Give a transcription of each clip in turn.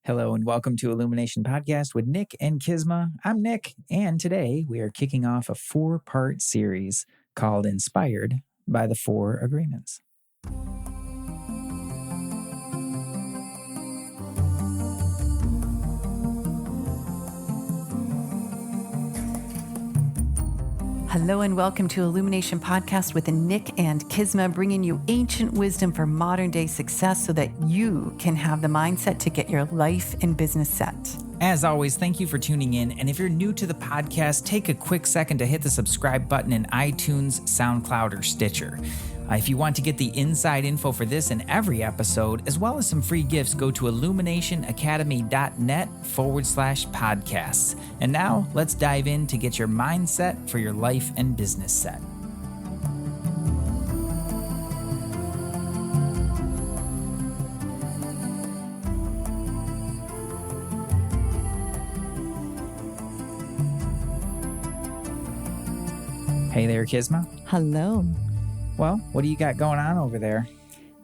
Hello and welcome to Illumination Podcast with Nick and Kisma. I'm Nick, and today we are kicking off a 4-part series called Inspired by the 4 Agreements. Hello and welcome to Illumination Podcast with Nick and Kisma, bringing you ancient wisdom for modern day success so that you can have the mindset to get your life and business set. As always, thank you for tuning in. And if you're new to the podcast, take a quick second to hit the subscribe button in iTunes, SoundCloud, or Stitcher. If you want to get the inside info for this and every episode, as well as some free gifts, go to illuminationacademy.net/podcasts. And now let's dive in to get your mindset for your life and business set. Hey there, Kisma. Hello. Well, what do you got going on over there?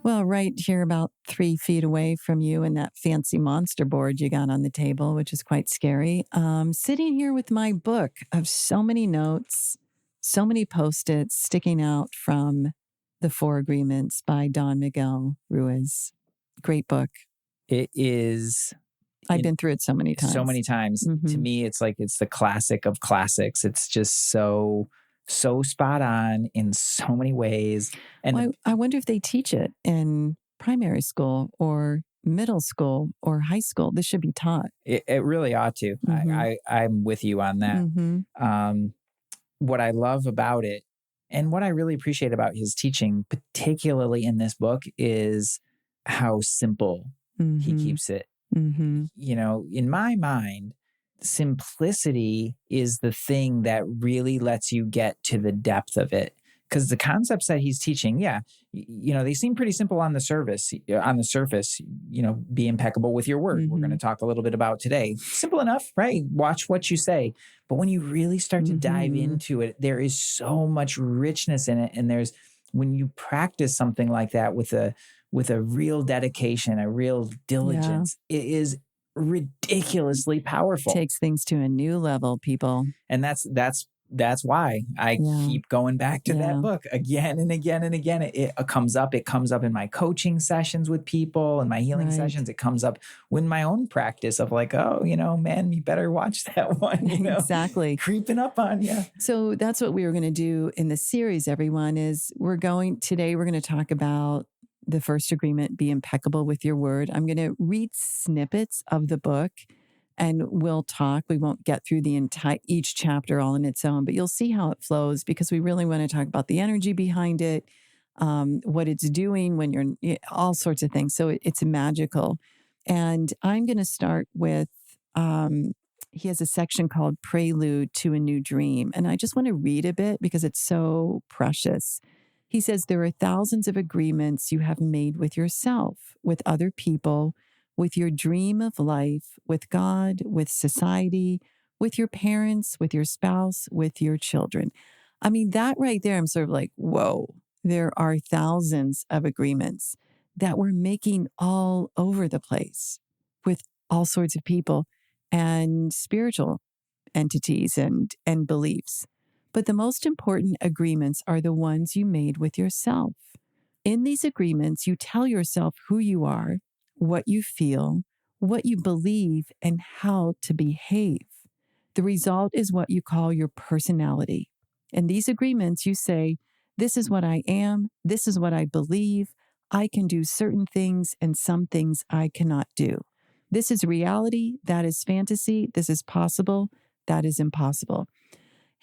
Well, right here about 3 feet away from you in that fancy monster board you got on the table, which is quite scary. Sitting here with my book of so many notes, so many Post-its sticking out from The 4 Agreements by Don Miguel Ruiz. Great book. It is. I've been through it so many times. So many times. Mm-hmm. To me, it's like it's the classic of classics. It's just so spot on in so many ways. And I wonder if they teach it in primary school or middle school or high school. This should be taught. It really ought to. Mm-hmm. I'm with you on that. Mm-hmm. What I love about it and what I really appreciate about his teaching, particularly in this book, is how simple he keeps it. Mm-hmm. You know, in my mind, simplicity is the thing that really lets you get to the depth of it. Because the concepts that he's teaching, they seem pretty simple on the surface. Be impeccable with your word. Mm-hmm. We're going to talk a little bit about today. Simple enough, right? Watch what you say. But when you really start to dive into it, there is so much richness in it. And when you practice something like that with a real dedication, a real diligence, it is ridiculously powerful. Takes things to a new level, people. And that's why I keep going back to that book again and again and again. It comes up. It comes up in my coaching sessions with people and my healing sessions. It comes up in my own practice of like, man, you better watch that one. Exactly. Creeping up on you. So that's what we were going to do in the series, everyone, is today we're going to talk about the first agreement, be impeccable with your word. I'm going to read snippets of the book and we'll talk. We won't get through each chapter all on its own, but you'll see how it flows because we really want to talk about the energy behind it, what it's doing when you're all sorts of things. So it's magical. And I'm going to start with, he has a section called Prelude to a New Dream. And I just want to read a bit because it's so precious. He says, there are thousands of agreements you have made with yourself, with other people, with your dream of life, with God, with society, with your parents, with your spouse, with your children. I mean, that right there, I'm sort of like, whoa, there are thousands of agreements that we're making all over the place with all sorts of people and spiritual entities and beliefs. But the most important agreements are the ones you made with yourself. In these agreements, you tell yourself who you are, what you feel, what you believe, and how to behave. The result is what you call your personality. In these agreements, you say, this is what I am, this is what I believe, I can do certain things, and some things I cannot do. This is reality, that is fantasy, this is possible, that is impossible.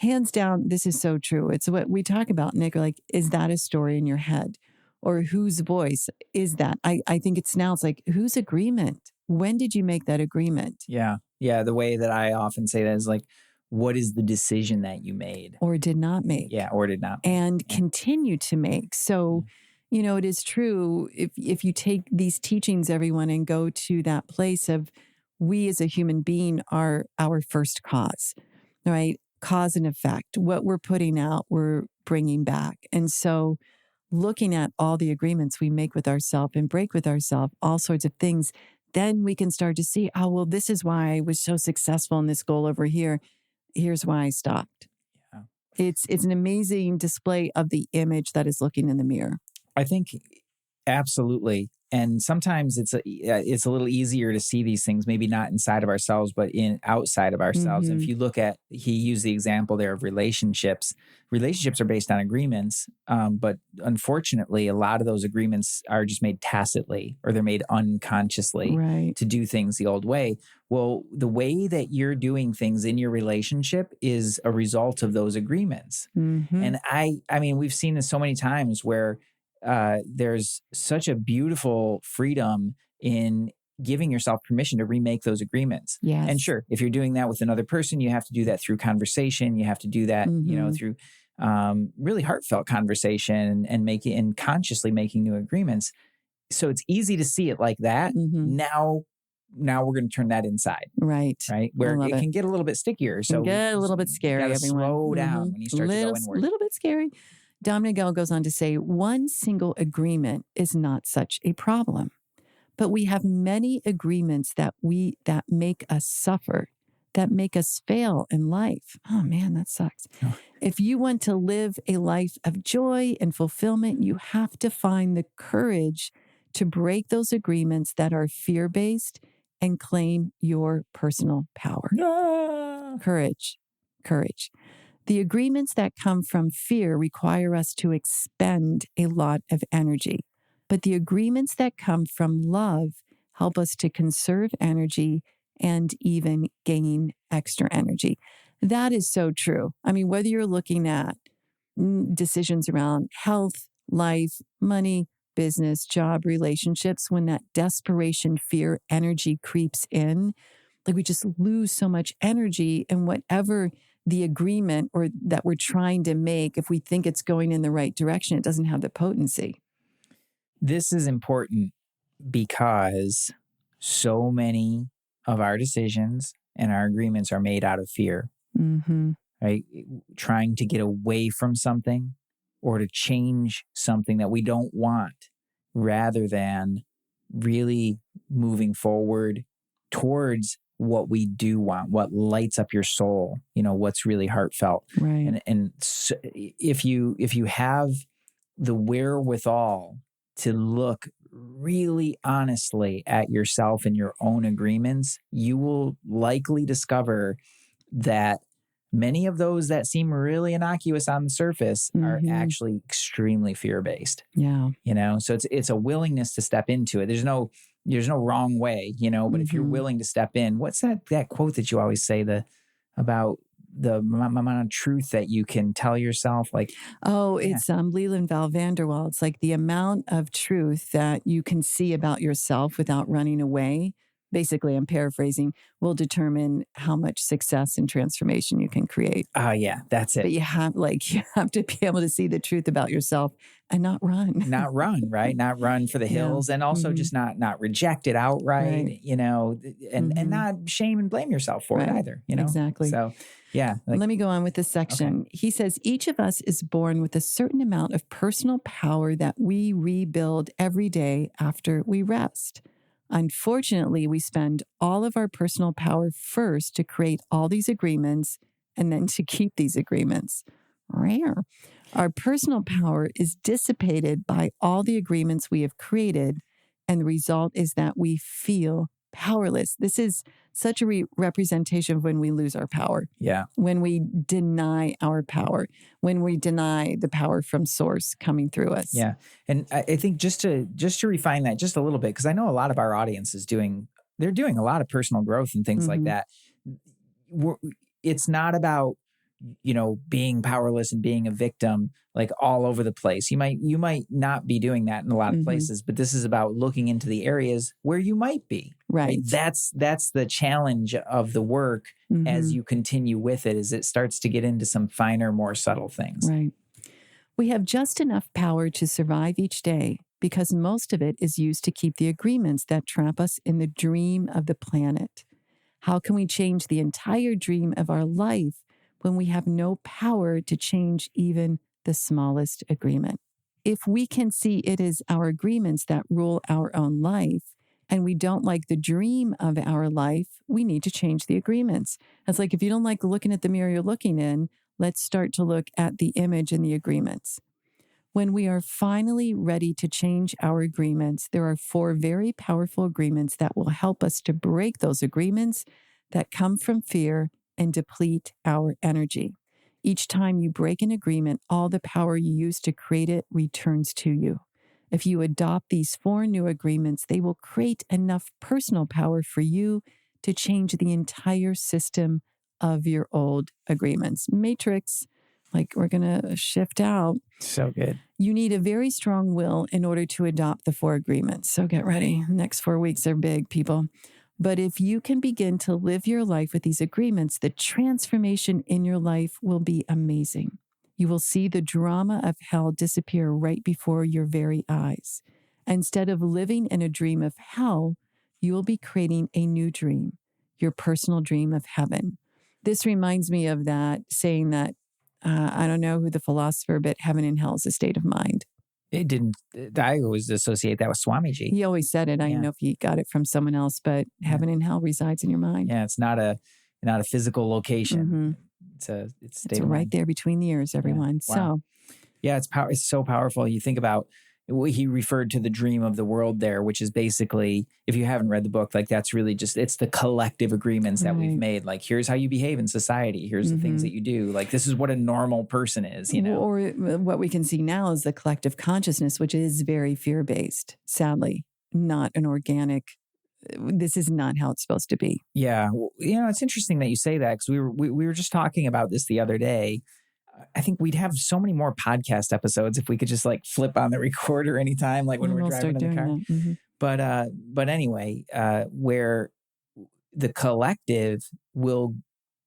Hands down, this is so true. It's what we talk about, Nick, like, is that a story in your head? Or whose voice is that? I think it's like, whose agreement? When did you make that agreement? Yeah. The way that I often say that is like, what is the decision that you made? Or did not make. Yeah, or did not. And continue to make. So, it is true. If you take these teachings, everyone, and go to that place of we as a human being are our first cause, right? Cause and effect. What we're putting out, we're bringing back. And so looking at all the agreements we make with ourselves and break with ourselves, all sorts of things, then we can start to see, oh, well, this is why I was so successful in this goal over here. Here's why I stopped. Yeah. It's an amazing display of the image that is looking in the mirror. I think absolutely. And sometimes it's a little easier to see these things, maybe not inside of ourselves, but outside of ourselves. And if you look at, he used the example there of relationships. Relationships are based on agreements, but unfortunately, a lot of those agreements are just made tacitly, or they're made unconsciously to do things the old way. Well, the way that you're doing things in your relationship is a result of those agreements. And I mean, we've seen this so many times where there's such a beautiful freedom in giving yourself permission to remake those agreements. Yes. And sure, if you're doing that with another person, you have to do that through conversation. You have to do that, through really heartfelt conversation and consciously making new agreements. So it's easy to see it like that. Now we're going to turn that inside. Right. Where it can get a little bit stickier. So get a little bit scary, everyone. Slow down when you start to go inward. A little bit scary. Dom Miguel goes on to say, one single agreement is not such a problem, but we have many agreements that make us suffer, that make us fail in life. Oh man, that sucks. Oh. If you want to live a life of joy and fulfillment, you have to find the courage to break those agreements that are fear-based and claim your personal power. Courage. The agreements that come from fear require us to expend a lot of energy, but the agreements that come from love help us to conserve energy and even gain extra energy. That is so true. I mean, whether you're looking at decisions around health, life, money, business, job, relationships, when that desperation, fear, energy creeps in, like we just lose so much energy in whatever the agreement or that we're trying to make. If we think it's going in the right direction, it doesn't have the potency. This is important because so many of our decisions and our agreements are made out of fear, right? Trying to get away from something or to change something that we don't want, rather than really moving forward towards what we do want, what lights up your soul, what's really heartfelt. Right. And so if you have the wherewithal to look really honestly at yourself and your own agreements, you will likely discover that many of those that seem really innocuous on the surface are actually extremely fear-based. Yeah. So it's a willingness to step into it. There's no wrong way, but if you're willing to step in, what's that quote that you always say about the amount of truth that you can tell yourself? It's Leland Val Vanderwall. It's like the amount of truth that you can see about yourself without running away. Basically, I'm paraphrasing, will determine how much success and transformation you can create. Oh, yeah, that's it. But you have to be able to see the truth about yourself and not run. Not run, right? Not run for the hills, and also just not reject it outright, and not shame and blame yourself for it either, Exactly. So, yeah. Let me go on with this section. Okay. He says, each of us is born with a certain amount of personal power that we rebuild every day after we rest. Unfortunately, we spend all of our personal power first to create all these agreements and then to keep these agreements. Rare. Our personal power is dissipated by all the agreements we have created, and the result is that we feel powerless. This is such a representation of when we lose our power. Yeah. When we deny our power, when we deny the power from source coming through us. Yeah. And I think just to refine that just a little bit, because I know a lot of our audience is doing a lot of personal growth and things like that. It's not about, being powerless and being a victim like all over the place. You might not be doing that in a lot of places, but this is about looking into the areas where you might be. Right. That's the challenge of the work as you continue with it, is it starts to get into some finer, more subtle things. Right. We have just enough power to survive each day because most of it is used to keep the agreements that trap us in the dream of the planet. How can we change the entire dream of our life when we have no power to change even the smallest agreement? If we can see it is our agreements that rule our own life, and we don't like the dream of our life, we need to change the agreements. It's like, if you don't like looking at the mirror you're looking in, let's start to look at the image and the agreements. When we are finally ready to change our agreements, there are 4 very powerful agreements that will help us to break those agreements that come from fear and deplete our energy. Each time you break an agreement, all the power you used to create it returns to you. If you adopt these 4 new agreements, they will create enough personal power for you to change the entire system of your old agreements. Matrix, like, we're going to shift out. So good. You need a very strong will in order to adopt the 4 agreements. So get ready. The next 4 weeks are big, people. But if you can begin to live your life with these agreements, the transformation in your life will be amazing. You will see the drama of hell disappear right before your very eyes. Instead of living in a dream of hell, you will be creating a new dream, your personal dream of heaven. This reminds me of that saying that, I don't know who the philosopher, but heaven and hell is a state of mind. It didn't, I always associate that with Swamiji. He always said it. I don't know if he got it from someone else, but heaven and hell resides in your mind. Yeah, it's not a physical location. Mm-hmm. It's a state It's of right mind. there between the ears, everyone. Yeah. Wow. Yeah, it's so powerful. You think about, he referred to the dream of the world there, which is basically, if you haven't read the book, like, that's really just, it's the collective agreements that we've made. Like, here's how you behave in society. Here's the things that you do. Like, this is what a normal person is, you know? Or what we can see now is the collective consciousness, which is very fear-based, sadly, not an organic. This is not how it's supposed to be. Yeah. You know, it's interesting that you say that, because we were just talking about this the other day. I think we'd have so many more podcast episodes if we could just, like, flip on the recorder anytime, like when we're driving in the car. But anyway, where the collective will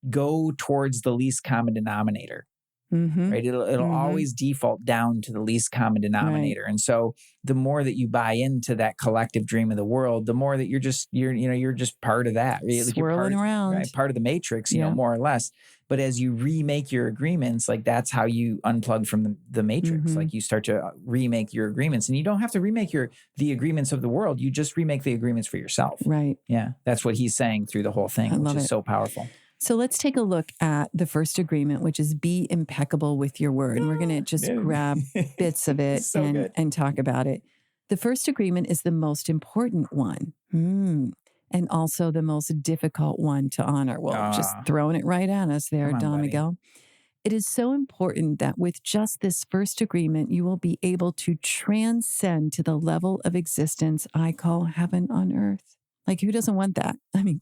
go towards the least common denominator. Right? It'll always default down to the least common denominator. And so the more that you buy into that collective dream of the world, the more that you're just part of that. Swirling around. Right? Part of the matrix, you know, more or less. But as you remake your agreements, like, that's how you unplug from the matrix. Like, you start to remake your agreements, and you don't have to remake the agreements of the world. You just remake the agreements for yourself. Right. Yeah. That's what he's saying through the whole thing, which is so powerful. So let's take a look at the first agreement, which is be impeccable with your word. And we're going to just grab bits of it and talk about it. The first agreement is the most important one. And also the most difficult one to honor. Well, just throwing it right at us there, Don Miguel. It is so important that with just this first agreement, you will be able to transcend to the level of existence I call heaven on earth. Like, who doesn't want that? I mean,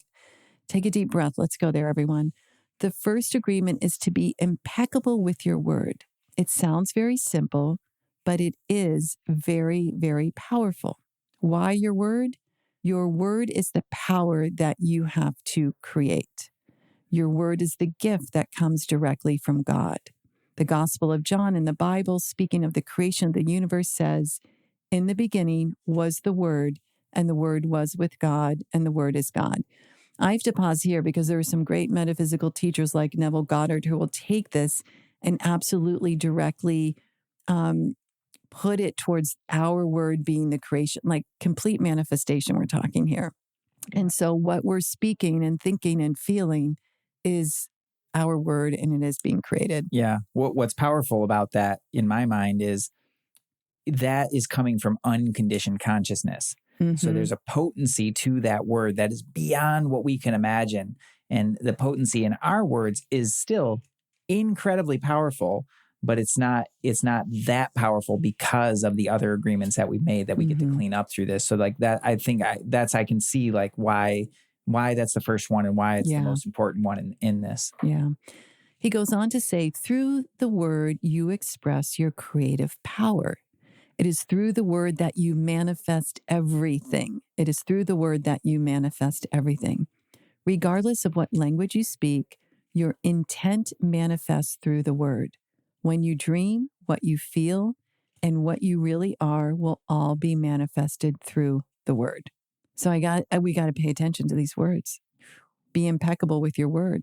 take a deep breath. Let's go there, everyone. The first agreement is to be impeccable with your word. It sounds very simple, but it is very, very powerful. Why your word? Your word is the power that you have to create. Your word is the gift that comes directly from God. The Gospel of John in the Bible, speaking of the creation of the universe, says, "In the beginning was the Word, and the Word was with God, and the Word is God." I have to pause here because there are some great metaphysical teachers like Neville Goddard who will take this and absolutely directly put it towards our word being the creation, like complete manifestation we're talking here. And so what we're speaking and thinking and feeling is our word, and it is being created. Yeah. What's powerful about that in my mind is that is coming from unconditioned consciousness. So there's a potency to that word that is beyond what we can imagine. And the potency in our words is still incredibly powerful, but it's not that powerful because of the other agreements that we've made that we get to clean up through this. So, like, that, I think I can see, like, why that's the first one and why it's the most important one in this. Yeah. He goes on to say, through the word, you express your creative power. It is through the word that you manifest everything. It is through the word that you manifest everything. Regardless of what language you speak, your intent manifests through the word. When you dream, what you feel, and what you really are will all be manifested through the word. So we got to pay attention to these words. Be impeccable with your word.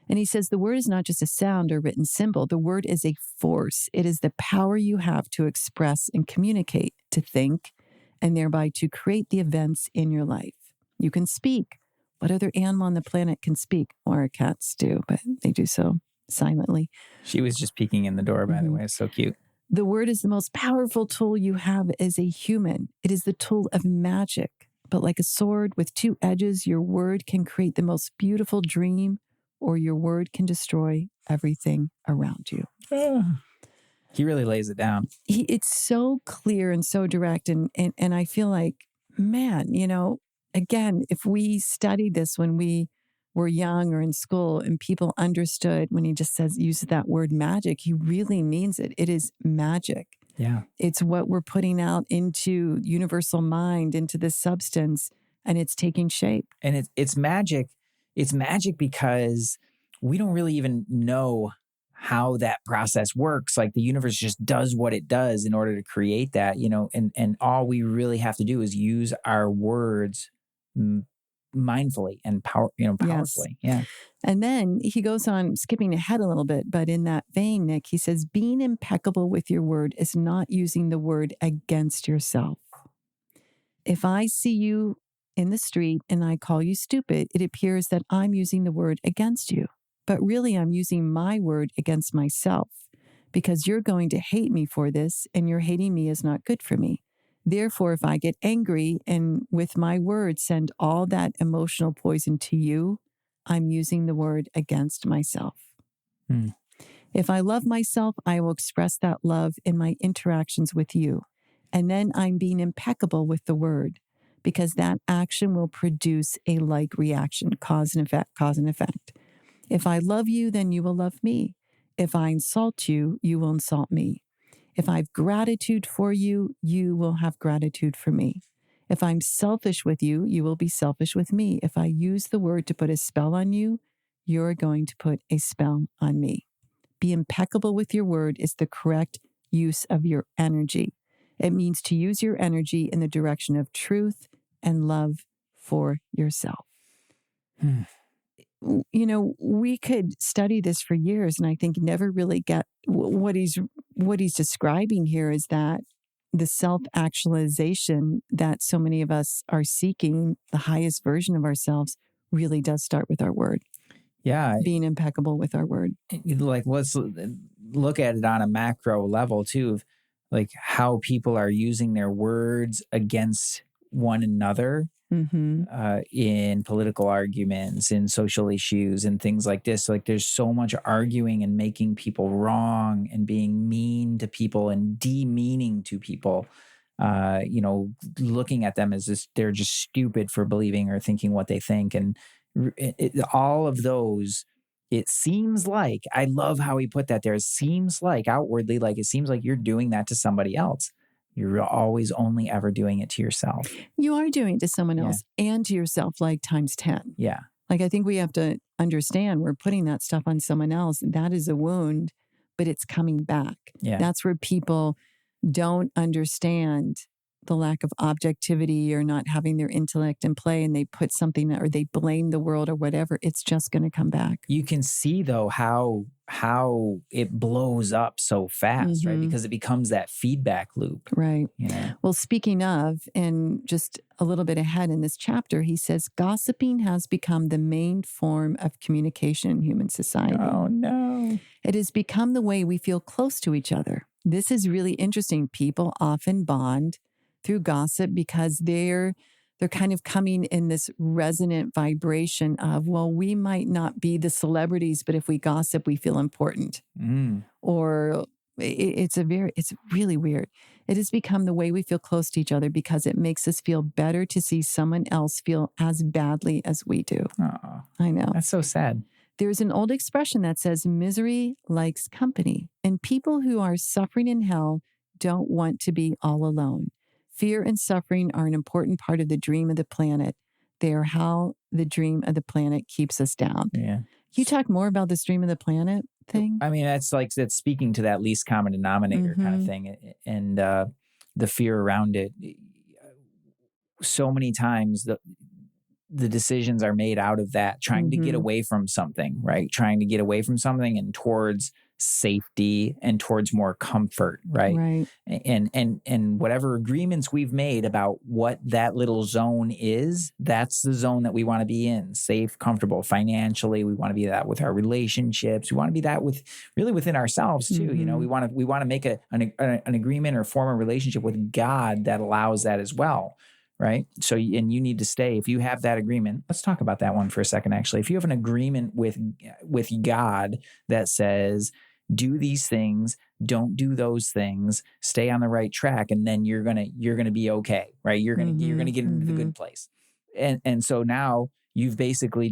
And he says the word is not just a sound or written symbol. The word is a force. It is the power you have to express and communicate, to think and thereby to create the events in your life. You can speak. What other animal on the planet can speak? Or cats do, but they do so silently. She was just peeking in the door, by the way. It's so cute. The word is the most powerful tool you have as a human. It is the tool of magic. But like a sword with two edges, your word can create the most beautiful dream, or your word can destroy everything around you. He really lays it down. It's so clear and so direct. And I feel like, man, again, if we studied this when we were young or in school and people understood when he just uses that word magic, he really means it. It is magic. Yeah. It's what we're putting out into universal mind, into this substance, and it's taking shape. And it's magic. It's magic because we don't really even know how that process works. Like the universe just does what it does in order to create that, and all we really have to do is use our words mindfully and powerfully. Yes. Yeah. And then he goes on, skipping ahead a little bit, but in that vein, Nick, he says, being impeccable with your word is not using the word against yourself. If I see you in the street and I call you stupid, it appears that I'm using the word against you. But really, I'm using my word against myself because you're going to hate me for this, and your hating me is not good for me. Therefore, if I get angry and with my words send all that emotional poison to you, I'm using the word against myself. If I love myself, I will express that love in my interactions with you. And then I'm being impeccable with the word, because that action will produce a like reaction, cause and effect, cause and effect. If I love you, then you will love me. If I insult you, you will insult me. If I have gratitude for you, you will have gratitude for me. If I'm selfish with you, you will be selfish with me. If I use the word to put a spell on you, you're going to put a spell on me. Be impeccable with your word is the correct use of your energy. It means to use your energy in the direction of truth and love for yourself. We could study this for years and I think never really get what he's describing here is that the self-actualization that so many of us are seeking, the highest version of ourselves, really does start with our word. Yeah. Being impeccable with our word. Like, let's look at it on a macro level too, of like how people are using their words against one another. In political arguments, in social issues and things like this. Like there's so much arguing and making people wrong and being mean to people and demeaning to people, looking at them as this, they're just stupid for believing or thinking what they think. And all of those, it seems like, I love how he put that there. It seems like outwardly, like it seems like you're doing that to somebody else. You're always only ever doing it to yourself. You are doing it to someone else and to yourself, like times 10. Yeah. Like, I think we have to understand we're putting that stuff on someone else. That is a wound, but it's coming back. Yeah. That's where people don't understand the lack of objectivity or not having their intellect in play, and they put something or they blame the world or whatever. It's just going to come back. You can see though how it blows up so fast, right? Because it becomes that feedback loop. Right. Well, speaking of, and just a little bit ahead in this chapter, he says, gossiping has become the main form of communication in human society. Oh, no. It has become the way we feel close to each other. This is really interesting. People often bond through gossip because they're kind of coming in this resonant vibration of, well, we might not be the celebrities, but if we gossip, we feel important. Or it's really weird. It has become the way we feel close to each other because it makes us feel better to see someone else feel as badly as we do. Oh, I know. That's so sad. There's an old expression that says misery likes company, and people who are suffering in hell don't want to be all alone. Fear and suffering are an important part of the dream of the planet. They are how the dream of the planet keeps us down. Yeah. Can you talk more about this dream of the planet thing? I mean, that's speaking to that least common denominator kind of thing, and the fear around it. So many times the decisions are made out of that, trying to get away from something, right? Trying to get away from something and towards safety and towards more comfort, right? Right. And whatever agreements we've made about what that little zone is, that's the zone that we want to be in. Safe, comfortable financially. We want to be that with our relationships. We want to be that with really within ourselves too. You know, we want to make an agreement or form a relationship with God that allows that as well. Right. So, and you need to stay. If you have that agreement, let's talk about that one for a second. Actually, if you have an agreement with God that says, do these things, don't do those things, stay on the right track, and then you're gonna be okay, right? You're gonna get into the good place. And so now you've basically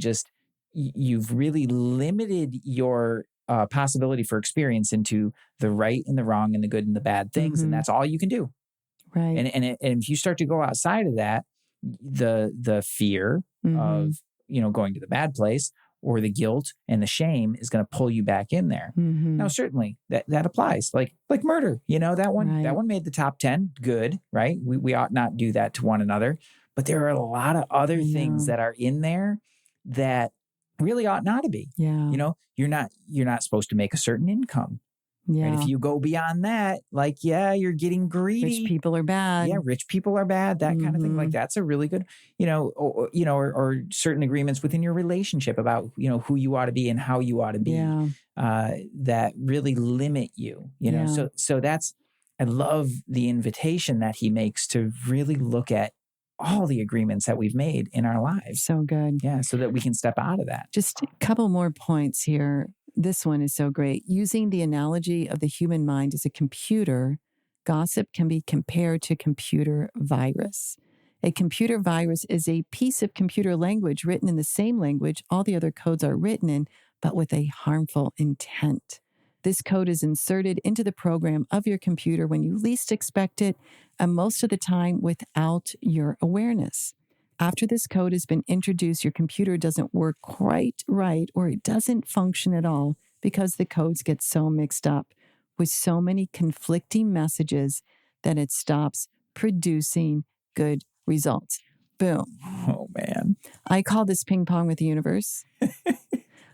you've really limited your possibility for experience into the right and the wrong and the good and the bad things, and that's all you can do. Right. And if you start to go outside of that, the fear of going to the bad place or the guilt and the shame is going to pull you back in there. Now, certainly that applies, like murder. That one made the top 10. Good, right? We ought not do that to one another. But there are a lot of other things that are in there that really ought not to be. Yeah. You're not supposed to make a certain income. Yeah. And if you go beyond that, you're getting greedy. Rich people are bad. Yeah, rich people are bad. That kind of thing. Like that's a really good, or certain agreements within your relationship about who you ought to be and how you ought to be. Yeah. That really limit you. So that's. I love the invitation that he makes to really look at all the agreements that we've made in our lives. So good. Yeah, so that we can step out of that. Just a couple more points here. This one is so great. Using the analogy of the human mind as a computer, gossip can be compared to computer virus. A computer virus is a piece of computer language written in the same language all the other codes are written in, but with a harmful intent. This code is inserted into the program of your computer when you least expect it, and most of the time without your awareness. After this code has been introduced, your computer doesn't work quite right, or it doesn't function at all because the codes get so mixed up with so many conflicting messages that it stops producing good results. Boom. Oh, man. I call this ping pong with the universe.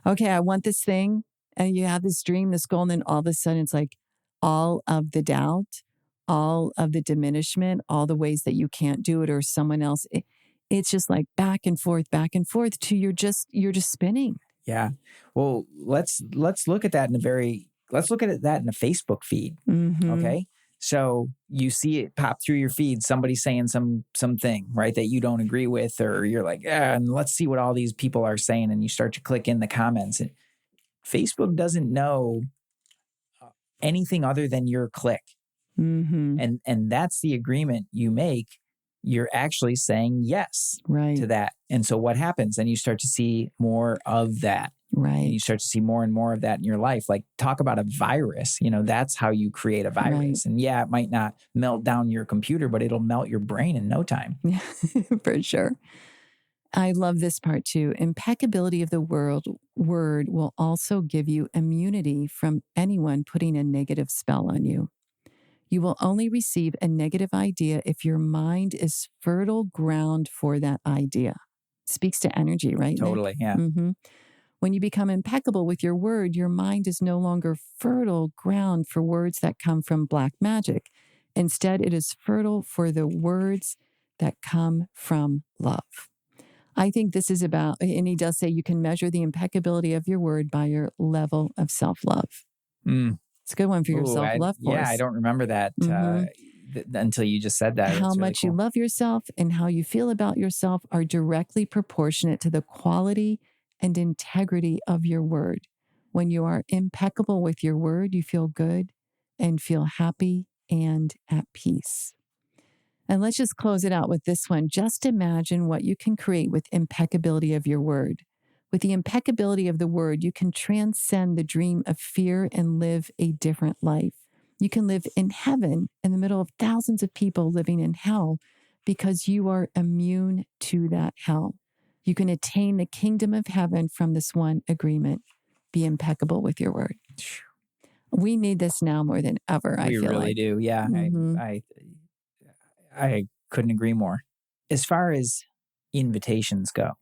Okay, I want this thing. And you have this dream, this goal, and then all of a sudden it's like all of the doubt, all of the diminishment, all the ways that you can't do it or someone else. It's just like back and forth to you're just spinning. Yeah. Well, let's look at that in a Facebook feed. Okay. So you see it pop through your feed, somebody saying something, right, that you don't agree with, or you're like, and let's see what all these people are saying. And you start to click in the comments. And Facebook doesn't know anything other than your click. And that's the agreement you make. You're actually saying yes to that. And so what happens? And you start to see more of that. Right. And you start to see more and more of that in your life. Like, talk about a virus. That's how you create a virus. And yeah, it might not melt down your computer, but it'll melt your brain in no time. For sure. I love this part too. Impeccability of the word will also give you immunity from anyone putting a negative spell on you. You will only receive a negative idea if your mind is fertile ground for that idea. Speaks to energy, right? Totally, Nick? yeah. When you become impeccable with your word, your mind is no longer fertile ground for words that come from black magic. Instead, it is fertile for the words that come from love. I think this is about, and he does say you can measure the impeccability of your word by your level of self-love. It's a good one for your self-love course. Yeah, I don't remember that until you just said that. How much you love yourself and how you feel about yourself are directly proportionate to the quality and integrity of your word. When you are impeccable with your word, you feel good and feel happy and at peace. And let's just close it out with this one. Just imagine what you can create with impeccability of your word. With the impeccability of the word, you can transcend the dream of fear and live a different life. You can live in heaven in the middle of thousands of people living in hell because you are immune to that hell. You can attain the kingdom of heaven from this one agreement. Be impeccable with your word. We need this now more than ever, I feel like. We really do. Yeah. I couldn't agree more. As far as invitations go,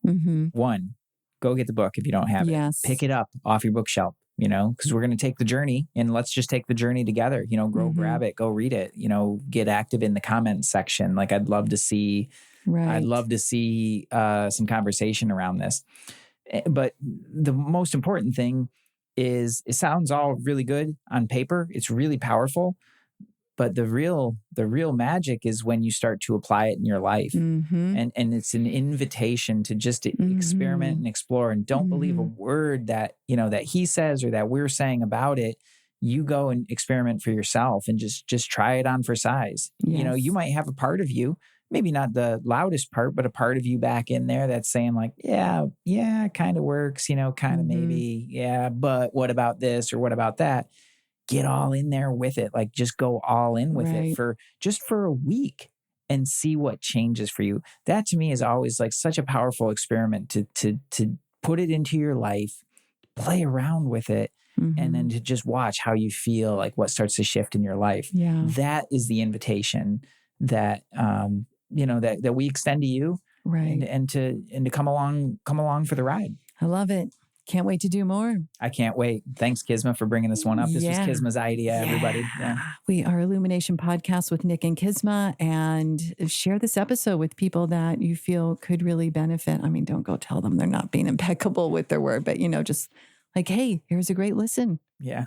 one, go get the book if you don't have it. Pick it up off your bookshelf. because we're going to take the journey, and let's just take the journey together, grab it, go read it, get active in the comment section. Like I'd love to see some conversation around this. But the most important thing is it sounds all really good on paper. It's really powerful. But the real magic is when you start to apply it in your life. And it's an invitation to just experiment and explore, and don't believe a word that, that he says or that we're saying about it. You go and experiment for yourself and just try it on for size. Yes. You might have a part of you, maybe not the loudest part, but a part of you back in there that's saying like, yeah, it kind of works, kind of maybe, yeah, but what about this or what about that? Get all in there with it. Like just go all in with it for a week and see what changes for you. That to me is always like such a powerful experiment to put it into your life, play around with it, and then to just watch how you feel, like what starts to shift in your life. Yeah. That is the invitation that, that we extend to you, right. And to come along for the ride. I love it. Can't wait to do more. I can't wait. Thanks, Kisma, for bringing this one up. This was Kisma's idea, everybody. Yeah. We are Illumination Podcast with Nick and Kisma, and share this episode with people that you feel could really benefit. I mean, don't go tell them they're not being impeccable with their word, but, just like, hey, here's a great listen. Yeah,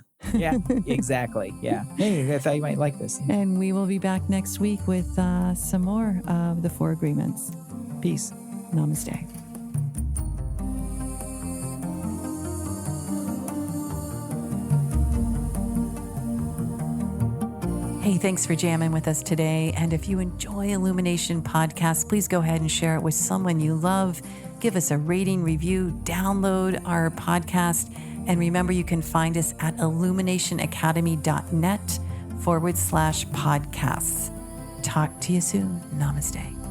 exactly. Yeah. Hey, I thought you might like this. And we will be back next week with some more of the 4 agreements. Peace. Namaste. Hey, thanks for jamming with us today. And if you enjoy Illumination Podcast, please go ahead and share it with someone you love. Give us a rating, review, download our podcast. And remember, you can find us at illuminationacademy.net/podcasts. Talk to you soon. Namaste.